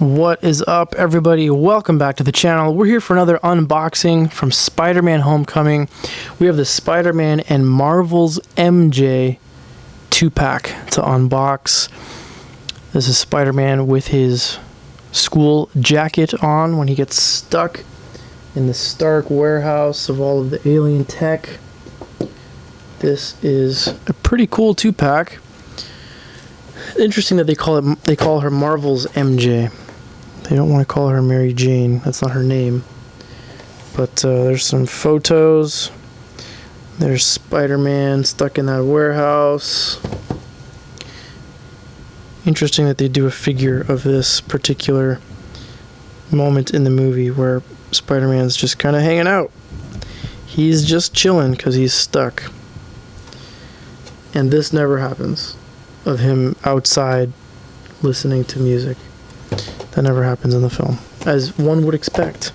What is up, everybody? Welcome back to the channel. We're here for another unboxing from Spider-Man Homecoming. We have the Spider-Man and Marvel's MJ 2-pack to unbox. This is Spider-Man with his school jacket on when he gets stuck in the Stark warehouse of all of the alien tech. This is a pretty cool 2-pack. Interesting that they call her Marvel's MJ. They don't want to call her Mary Jane. That's not her name. But there's some photos. There's Spider-Man stuck in that warehouse. Interesting that they do a figure of this particular moment in the movie where Spider-Man's just kind of hanging out. He's just chilling because he's stuck. And this never happens, of him outside listening to music. That never happens in the film, as one would expect.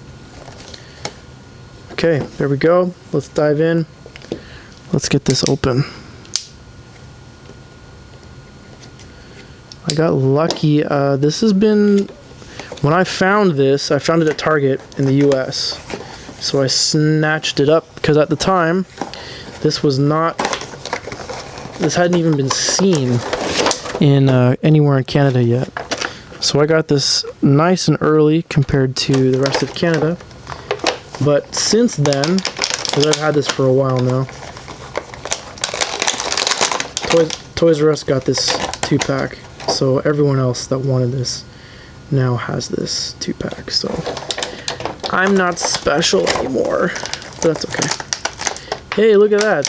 Okay, there we go. Let's dive in. Let's get this open. I got lucky. This has been... When I found this, I found it at Target in the US. So I snatched it up, because at the time, this was not... This hadn't even been seen in anywhere in Canada yet. So I got this nice and early compared to the rest of Canada. But since then, because I've had this for a while now, Toys R Us got this 2-pack. So everyone else that wanted this now has this 2-pack. So I'm not special anymore, but that's okay. Hey, look at that.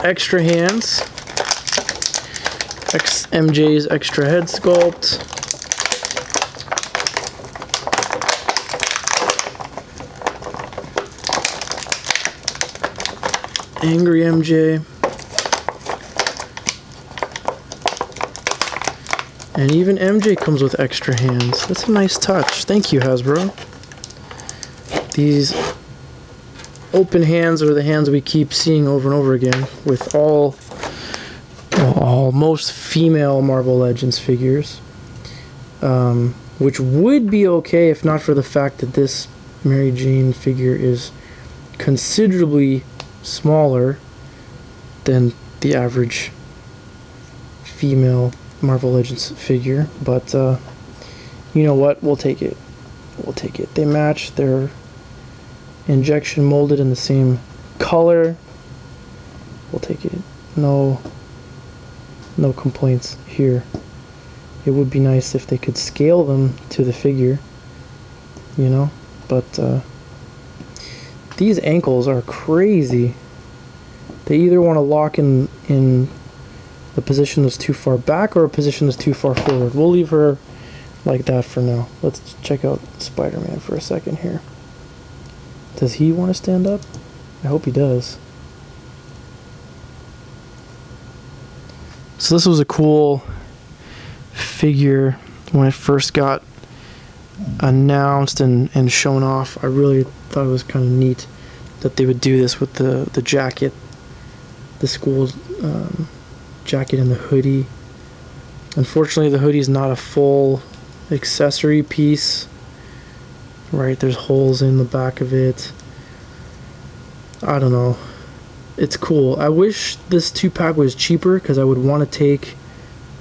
Extra hands. MJ's extra head sculpt. Angry MJ. And even MJ comes with extra hands. That's a nice touch. Thank you, Hasbro. These open hands are the hands we keep seeing over and over again with all most female Marvel Legends figures. Which would be okay if not for the fact that this Mary Jane figure is considerably smaller than the average female Marvel Legends figure, but you know what, we'll take it. They match. They're injection molded in the same color. We'll take it. No complaints here. It would be nice if they could scale them to the figure, you know, but these ankles are crazy. They either want to lock in the position that's too far back or a position that's too far forward. We'll leave her like that for now. Let's check out Spider-Man for a second here. Does he want to stand up? I hope he does. So this was a cool figure when it first got announced and shown off. I really thought it was kind of neat that they would do this with the jacket, the school jacket and the hoodie. Unfortunately, the hoodie is not a full accessory piece. Right, there's holes in the back of it. I don't know. It's cool. I wish this 2-pack was cheaper because I would want to take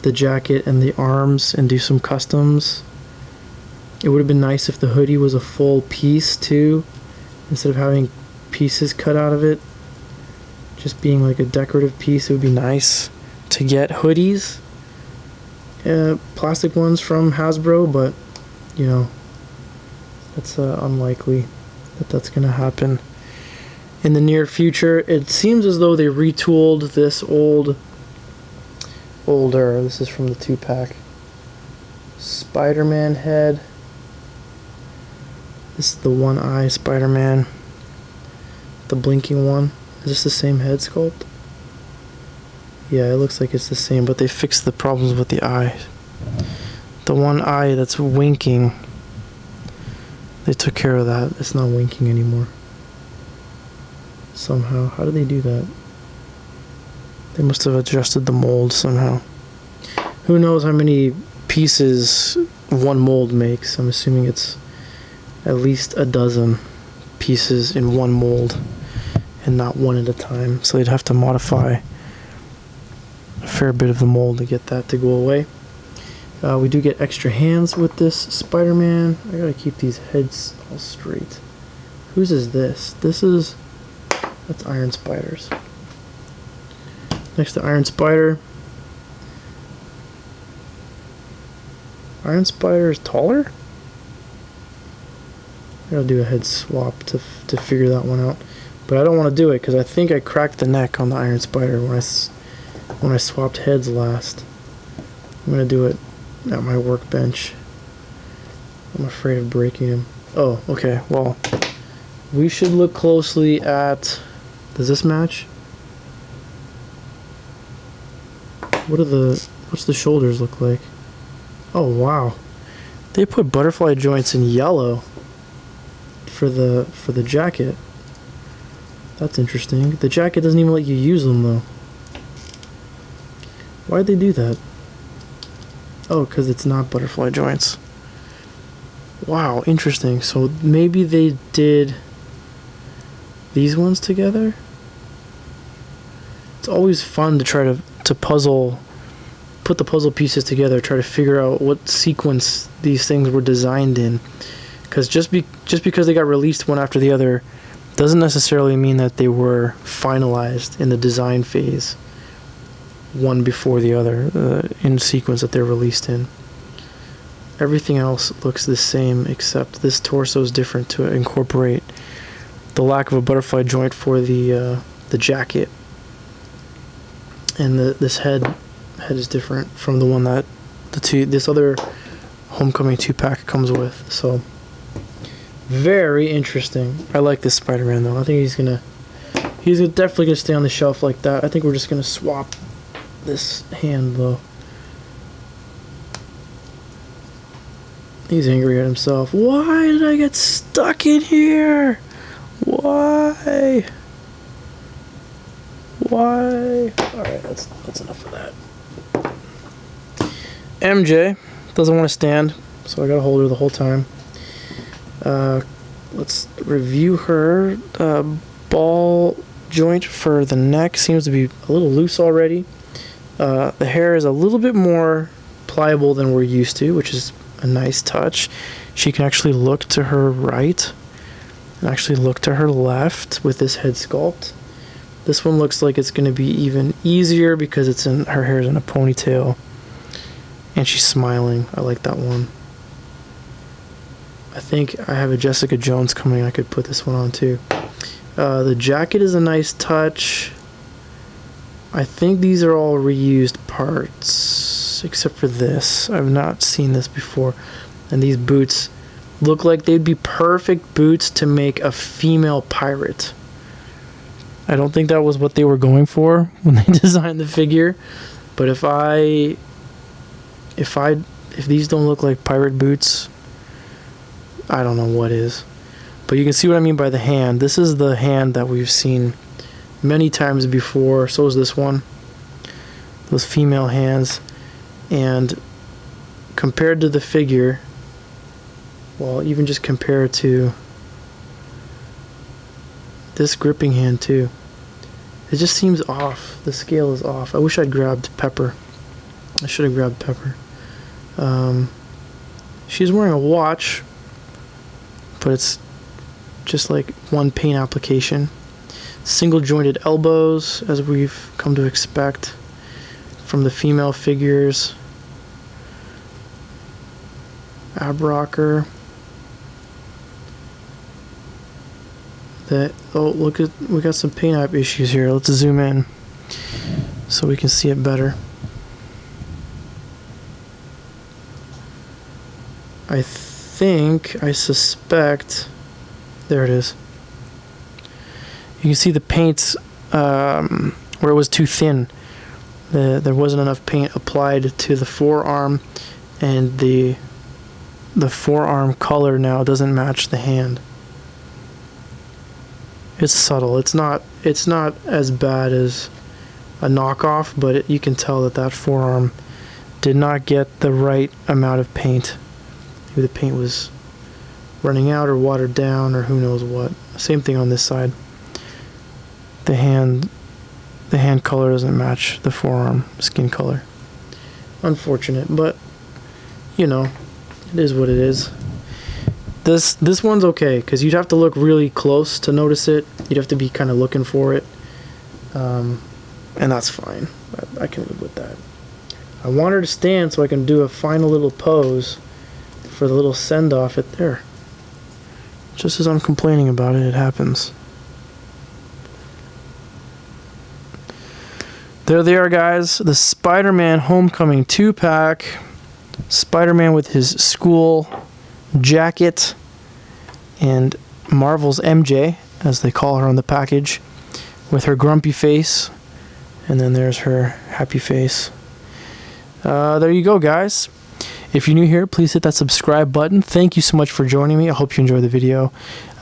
the jacket and the arms and do some customs. It would have been nice if the hoodie was a full piece too, instead of having pieces cut out of it. Just being like a decorative piece, it would be nice to get hoodies. Plastic ones from Hasbro, but you know, that's unlikely that that's going to happen in the near future. It seems as though they retooled this older, this is from the 2-pack, Spider-Man head. This is the one-eye Spider-Man, the blinking one. Is this the same head sculpt? Yeah, it looks like it's the same, but they fixed the problems with the eye. The one eye that's winking, they took care of that. It's not winking anymore. Somehow. How did they do that? They must have adjusted the mold somehow. Who knows how many pieces one mold makes. I'm assuming it's at least a dozen pieces in one mold and not one at a time. So they'd have to modify a fair bit of the mold to get that to go away. We do get extra hands with this Spider-Man. I gotta keep these heads all straight. Whose is this? That's Iron Spider's. Next to Iron Spider. Iron Spider is taller? I gotta do a head swap to figure that one out. But I don't want to do it because I think I cracked the neck on the Iron Spider when I swapped heads last. I'm gonna do it at my workbench. I'm afraid of breaking him. Oh, okay. Well, we should look closely at... Does this match? What's the shoulders look like? Oh, wow. They put butterfly joints in yellow for the jacket. That's interesting. The jacket doesn't even let you use them, though. Why'd they do that? Oh, because it's not butterfly joints. Wow, interesting. So maybe they did these ones together? It's always fun to try to put the puzzle pieces together, try to figure out what sequence these things were designed in. Because just because they got released one after the other doesn't necessarily mean that they were finalized in the design phase, one before the other, in sequence that they're released in. Everything else looks the same, except this torso is different to incorporate the lack of a butterfly joint for the jacket, and this head is different from the one that this other Homecoming 2-pack comes with. So very interesting. I like this Spider-Man though. I think he's definitely gonna stay on the shelf like that. I think we're just gonna swap this hand though. He's angry at himself. Why did I get stuck in here? Why? Alright, that's enough of that. MJ doesn't want to stand, so I gotta hold her the whole time. Let's review her. Ball joint for the neck seems to be a little loose already. The hair is a little bit more pliable than we're used to, which is a nice touch. She can actually look to her right and actually look to her left with this head sculpt. This one looks like it's going to be even easier because her hair is in a ponytail and she's smiling. I like that one. I think I have a Jessica Jones coming. I could put this one on too. The jacket is a nice touch. I think these are all reused parts, except for this. I've not seen this before. And these boots look like they'd be perfect boots to make a female pirate. I don't think that was what they were going for when they designed the figure. But if these don't look like pirate boots, I don't know what is. But you can see what I mean by the hand. This is the hand that we've seen many times before. So is this one. Those female hands. And compared to the figure, well, even just compare it to this gripping hand too, it just seems off. The scale is off. I wish I'd grabbed Pepper. I should have grabbed Pepper. She's wearing a watch, but it's just like one paint application. Single jointed elbows, as we've come to expect from the female figures. Ab rocker. Look at, we got some paint app issues here. Let's zoom in so we can see it better. I suspect, there it is. You can see the paint where it was too thin. There wasn't enough paint applied to the forearm, and the forearm color now doesn't match the hand. It's subtle. It's not as bad as a knockoff, but you can tell that forearm did not get the right amount of paint Maybe the paint was running out or watered down or who knows what. Same thing on this side. The hand color doesn't match the forearm skin color. Unfortunate, but you know, it is what it is. This one's okay because you'd have to look really close to notice it. You'd have to be kind of looking for it, and that's fine. I can live with that. I want her to stand so I can do a final little pose for the little send-off at there. Just as I'm complaining about it, it happens. There they are, guys. The Spider-Man Homecoming 2-pack. Spider-Man with his school jacket and Marvel's MJ, as they call her on the package, with her grumpy face, and then there's her happy face. There you go, guys. If you're new here, please hit that subscribe button. Thank you so much for joining me. I hope you enjoyed the video.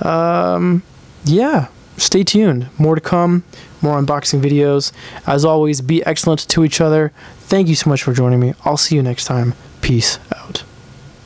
Yeah, stay tuned. More to come, more unboxing videos. As always, be excellent to each other. Thank you so much for joining me. I'll see you next time. Peace out.